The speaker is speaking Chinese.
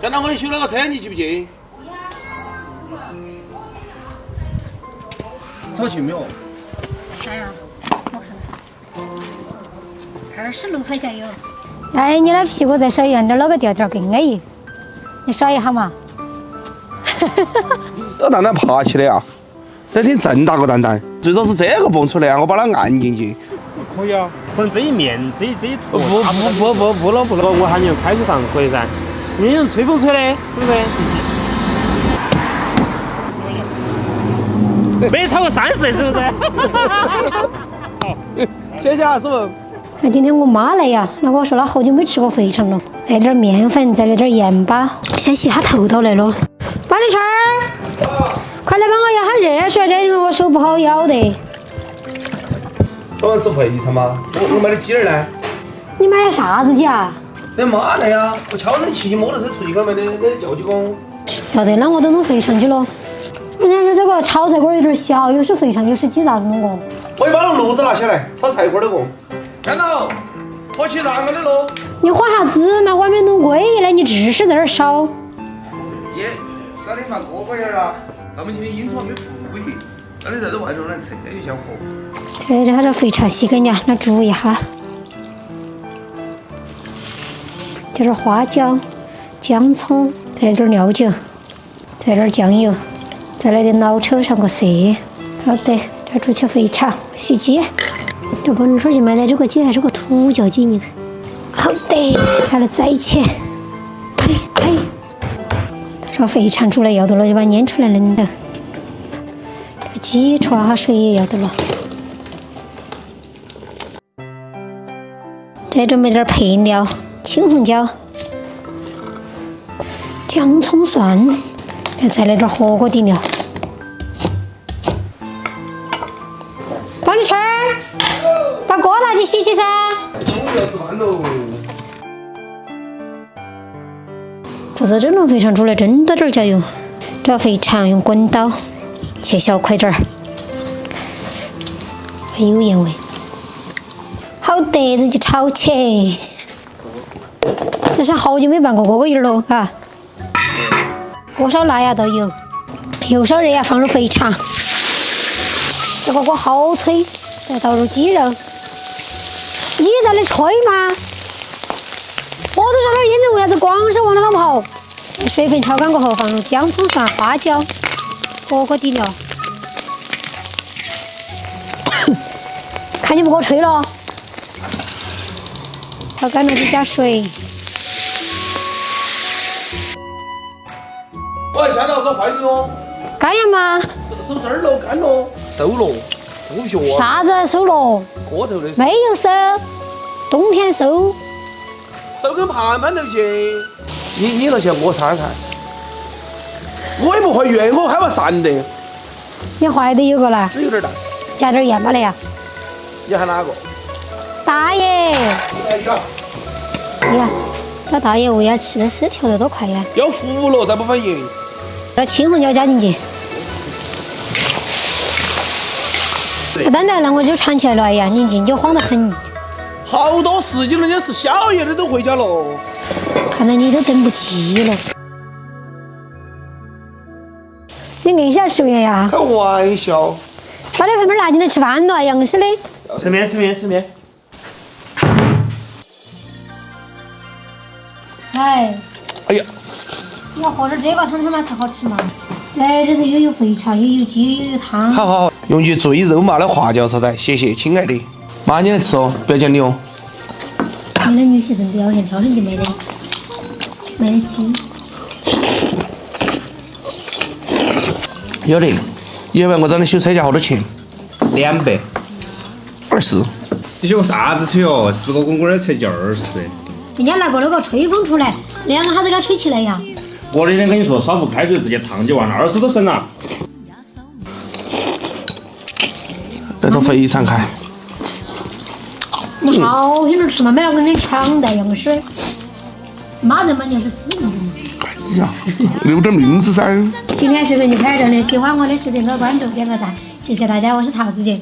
刚才我修了个车，你去不去？找去没有？啥呀？我看26块钱有。哎，你的屁股再少圆点，那个调调更安逸。你耍一下嘛。这蛋蛋爬起的啊，那挺正大个蛋蛋，最多是这个蹦出来啊，我把它按进去。可以啊，可能这一面这一坨。不了，我喊你开水房可以噻，你用吹风吹的，是不是？没超过30岁是不是？好，谢谢啊，师傅。那今天我妈来呀，那我说她好久没吃过肥肠了，来点面粉，再来点盐巴，先洗下头到来了。王立春儿，快来帮我舀下热水，这我手不好舀的。早上吃肥肠吗？我买的鸡儿呢？你买的啥子鸡啊？那妈来呀！我敲门骑摩托车出去，给买的叫鸡公。要得，那我都弄肥肠去了。我想说这个炒菜馆有点小，又是肥肠又是鸡，咋子弄个？我把那炉子拿下来，炒菜馆的个。看到，我去让我的喽。你换啥子嘛？我还没弄贵呢，你只是在这儿烧。耶，少点放锅锅眼儿啊！咱们今天阴床没富裕，让你在这外头来吃有香火。这还是肥肠洗干净，来煮一下。这点花椒、姜葱，再点料酒，再点酱油，再来点老抽上个色。好的，这煮起肥肠，洗鸡。这不能说去买的这个鸡还是个土脚鸡，你看。好的，再来宰起。呸！这肥肠煮了要得了，就把它捏出来冷的。这鸡焯下水也要得了。再准备点配料：青红椒、姜、葱、蒜，再来点火锅底料。王立春儿，把锅拿去洗洗噻。中午要吃饭喽。这轮肥肠煮来真多点加油。这肥肠用滚刀切小块点儿，有盐味。好的，这就炒起。这是好久没拌过锅锅鱼了，嘎。锅烧辣呀，倒油，油烧热呀，放入肥肠。这个锅好脆，再倒入鸡肉。你在那吹吗？我都说了，验证为啥子光是往那方跑？水分炒干过后，放入姜、葱、蒜、花椒、火锅底料。看你不给我吹了。炒干了就加水。我下到个快点哦。干呀吗？收这儿喽，干喽，收喽，不学啊。啥子收了？锅头的。没有收，冬天收。收跟盘盘头去。你那先我看看。我也不会圆，我害怕散的。你坏的有个啦。水有点大。加点盐巴来呀。你喊哪个？大爷。哎呀。你看，这大爷为啥吃的是跳得多快呀？要服了，再不反应。把青红椒加进去。蛋蛋，那我就串起来了。哎呀，你进就慌得很。好多事情，人家是宵夜的都回家了。看来你都等不及了。你硬是要吃面呀？开玩笑。把那盆盆拿进来吃饭了，硬是的。吃面。哎呀，你要喝点这个汤嘛才好吃嘛。哎，这头又有肥肠，又有鸡，又有汤。好，用句最肉麻的花椒炒菜，谢谢，亲爱的。妈，你来吃哦，不要讲你哦。你的女婿真表现，挑人就没得鸡。有的，你要不然我找你修车价好多钱？220。你学个啥子吹哦？10个滚滚的才20。人家拿个那个吹风出来，两个哈都给它吹起来呀。我那天跟你说，烧壶开水直接烫就完了，20都省了。那都肥肠看。你好些人吃嘛，没那跟你抢的样式。妈人嘛，你要是死人。哎呀，留点面子噻。今天视频就拍到这里，喜欢我的视频给我关注，点个赞，谢谢大家，我是桃子姐。